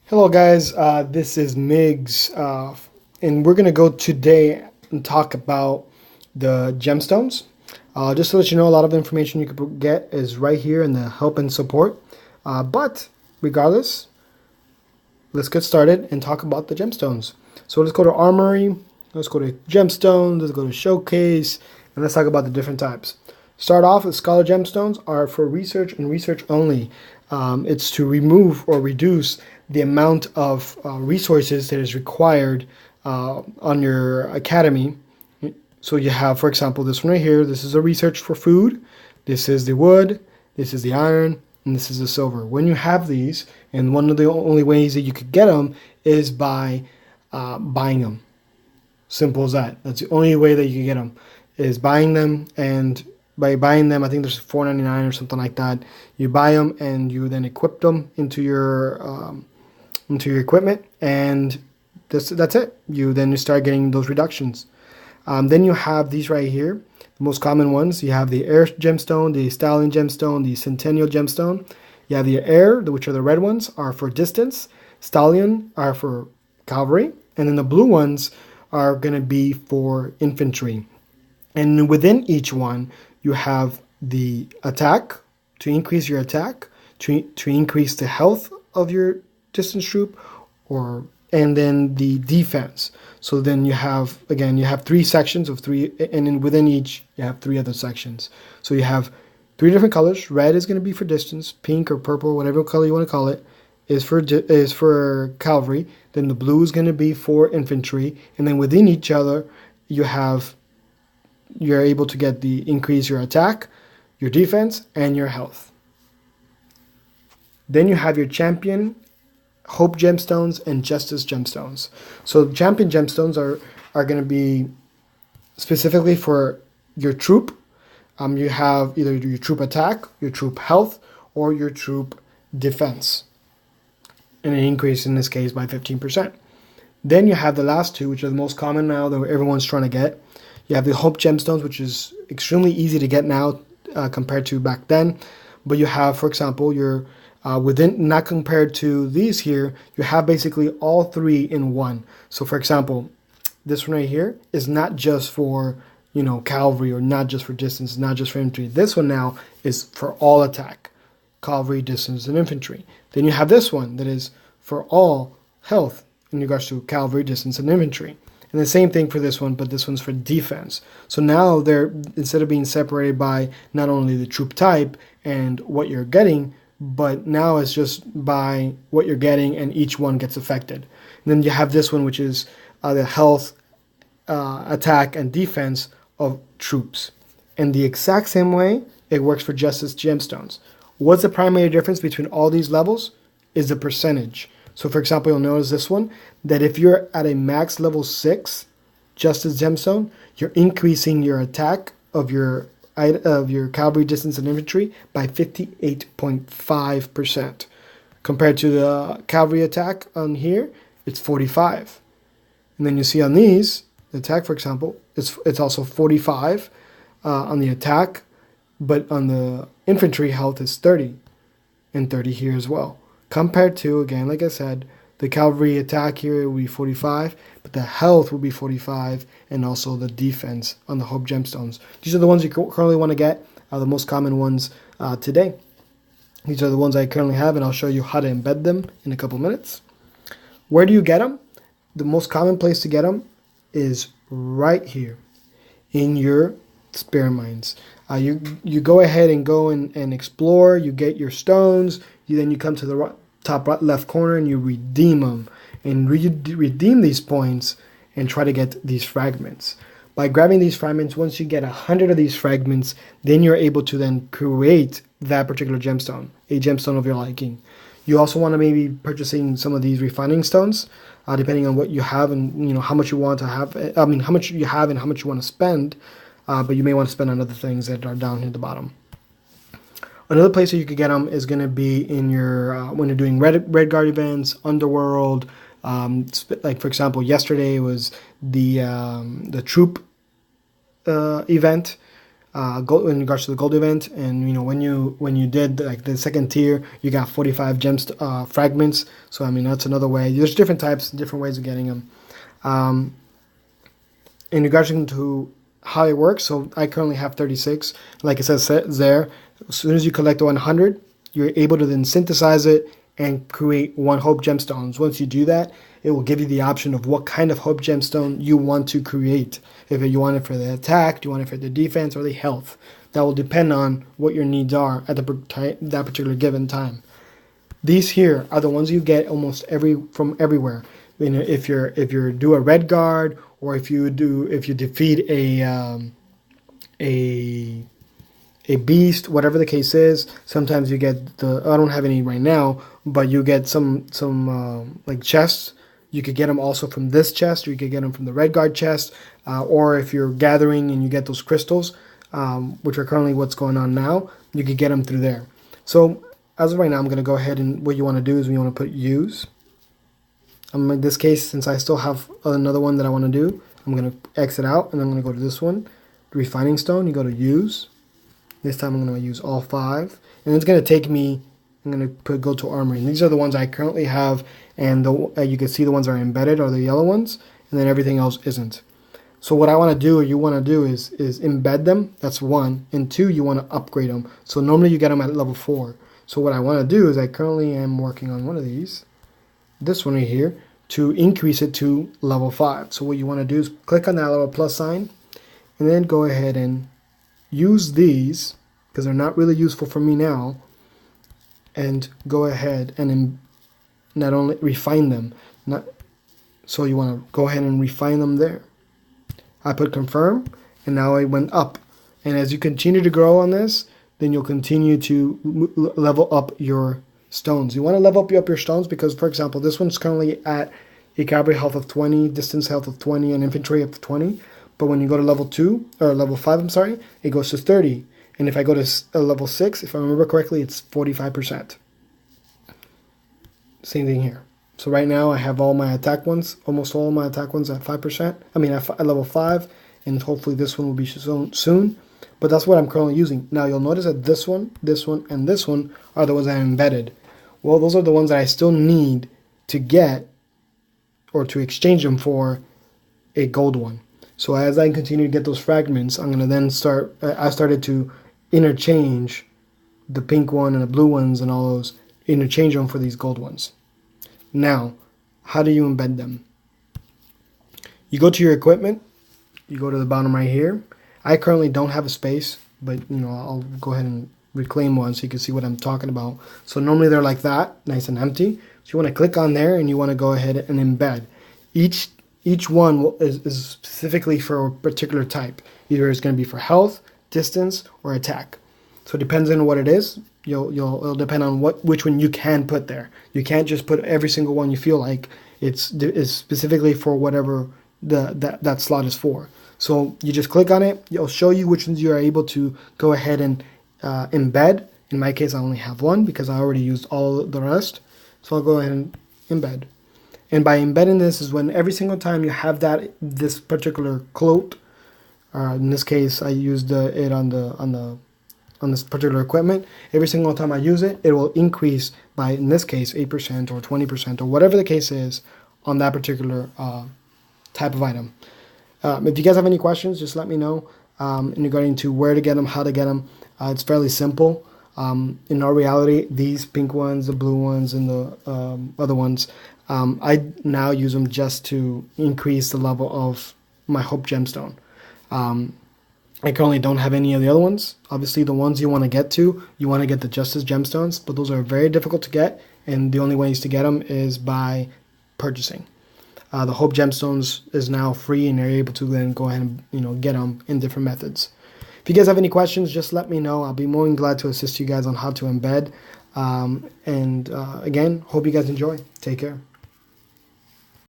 Hello guys, this is Migs, and we're gonna go today and talk about the gemstones. Just to let you know, a lot of information you could get is right here in the help and support. But regardless, let's get started and talk about the gemstones. So let's go to Armory, let's go to Gemstones, let's go to Showcase, and let's talk about the different types. Start off with Scholar Gemstones are for research and research only. It's to remove or reduce the amount of resources that is required on your academy. So you have, for example, this one right here. This is a research for food. This is the wood. This is the iron. And this is the silver. When you have these, and one of the only ways that you could get them is by buying them. Simple as that. That's the only way that you can get them, is buying them. And by buying them, I think there's $4.99 or something like that. You buy them and you then equip them into your equipment, and that's it. You start getting those reductions. Then you have these right here, the most common ones. You have the Air Gemstone, the Stallion Gemstone, the Centennial Gemstone. You have the Air, which are the red ones, are for distance. Stallion are for cavalry, and then the blue ones are going to be for infantry. And within each one, you have the attack, to increase your attack, to increase the health of your distance troop, and then the defense. So then you have three sections of three, and then within each you have three other sections. So you have three different colors. Red is going to be for distance, pink or purple, whatever color you want to call it, is for cavalry. Then the blue is going to be for infantry, and then within each other you're able to get the increase your attack, your defense, and your health. Then you have your champion, hope gemstones, and justice gemstones. So champion gemstones are going to be specifically for your troop. You have either your troop attack, your troop health, or your troop defense, and an increase in this case by 15%. Then you have the last two, which are the most common now that everyone's trying to get. You have the Hope Gemstones, which is extremely easy to get now compared to back then. But you have, for example, your not compared to these here, you have basically all three in one. So, for example, this one right here is not just for cavalry, or not just for distance, not just for infantry. This one now is for all attack, cavalry, distance, and infantry. Then you have this one that is for all health in regards to cavalry, distance, and infantry. And the same thing for this one, but this one's for defense. So now they're, instead of being separated by not only the troop type and what you're getting, but now it's just by what you're getting, and each one gets affected. And then you have this one, which is the health, attack, and defense of troops. And the exact same way it works for Justice Gemstones. What's the primary difference between all these levels is the percentage. So for example, you'll notice this one, that if you're at a max level 6 Justice Gemstone, you're increasing your attack of your cavalry, distance, and infantry by 58.5%. Compared to the cavalry attack on here, it's 45. And then you see on these, the attack, for example, it's also 45 on the attack, but on the infantry health is 30, and 30 here as well. Compared to, again, like I said, the cavalry attack here will be 45, but the health will be 45, and also the defense on the Hope Gemstones. These are the ones you currently want to get, the most common ones today. These are the ones I currently have, and I'll show you how to embed them in a couple minutes. Where do you get them? The most common place to get them is right here in your spirit mines. You go ahead and go and explore. You get your stones. Then you come to the top right left corner and you redeem them, and redeem these points and try to get these fragments. By grabbing these fragments, once you get 100 of these fragments, then you're able to then create that particular gemstone, a gemstone of your liking. You also want to maybe purchasing some of these refining stones, depending on what you have and how much you want to have. How much you have and how much you want to spend. But you may want to spend on other things that are down here at the bottom. Another place that you could get them is going to be in your when you're doing Red Guard events, Underworld. Like for example, yesterday was the troop event. gold in regards to the gold event, and when you did like the second tier, you got 45 fragments. So I mean that's another way. There's different types, different ways of getting them. In regards to how it works, so I currently have 36. Like it says there, as soon as you collect 100, you're able to then synthesize it and create 1 hope gemstones. Once you do that, it will give you the option of what kind of hope gemstone you want to create. If you want it for the attack, do you want it for the defense, or the health? That will depend on what your needs are at that particular given time. These here are the ones you get almost from everywhere. If you do a red guard, or if you defeat a beast, whatever the case is. Sometimes you get I don't have any right now, but you get some like chests. You could get them also from this chest, or you could get them from the red guard chest, or if you're gathering and you get those crystals, which are currently what's going on now, you could get them through there. So as of right now, I'm going to go ahead, and what you want to do is we want to put use. In this case, since I still have another one that I want to do, I'm going to exit out, and I'm going to go to this one, refining stone. You go to use. This time I'm going to use all 5, and it's going to take me. I'm going to go to armory, and these are the ones I currently have, and you can see the ones that are embedded are the yellow ones, and then everything else isn't. So what I want to do, or you want to do, is embed them. That's 1, and 2, you want to upgrade them. So normally you get them at level 4. So what I want to do is I currently am working on one of these. This one right here, to increase it to level 5. So what you want to do is click on that little plus sign, and then go ahead and use these, because they're not really useful for me now, and go ahead and not only refine them, so you want to go ahead and refine them there. I put confirm, and now I went up, and as you continue to grow on this, then you'll continue to level up your stones. You want to level up your stones because, for example, this one's currently at a cavalry health of 20, distance health of 20, and infantry of 20. But when you go to level 2, or level 5, I'm sorry, it goes to 30. And if I go to level 6, if I remember correctly, it's 45%. Same thing here. So right now I have all my attack ones, almost all my attack ones at 5%. I mean at level 5, and hopefully this one will be soon. But that's what I'm currently using. Now you'll notice that this one, and this one are the ones that are embedded. Well, those are the ones that I still need to get, or to exchange them for a gold one. So as I continue to get those fragments, I'm going to then I started to interchange the pink one and the blue ones and all those, interchange them for these gold ones. Now, how do you embed them? You go to your equipment, you go to the bottom right here. I currently don't have a space, but I'll go ahead and reclaim one so you can see what I'm talking about. So normally they're like that, nice and empty. So you want to click on there, and you want to go ahead and embed. Each one is specifically for a particular type. Either it's going to be for health, distance, or attack. So it depends on what it is. It'll depend on which one you can put there. You can't just put every single one you feel like. It's specifically for whatever that slot is for. So you just click on it. It'll show you which ones you are able to go ahead and embed. In my case, I only have one because I already used all the rest. So I'll go ahead and embed. And by embedding this is when every single time you have this particular cloak, in this case I used it on this particular equipment. Every single time I use it, it will increase by, in this case, 8% or 20% or whatever the case is on that particular type of item. If you guys have any questions, just let me know in regarding to where to get them, how to get them. It's fairly simple. In our reality, these pink ones, the blue ones, and the other ones, I now use them just to increase the level of my hope gemstone. I currently don't have any of the other ones. Obviously, the ones you want to get to, you want to get the Justice gemstones, but those are very difficult to get, and the only ways to get them is by purchasing. The hope gemstones is now free, and you're able to then go ahead and get them in different methods. If you guys have any questions, just let me know. I'll be more than glad to assist you guys on how to embed. Again, hope you guys enjoy. Take care.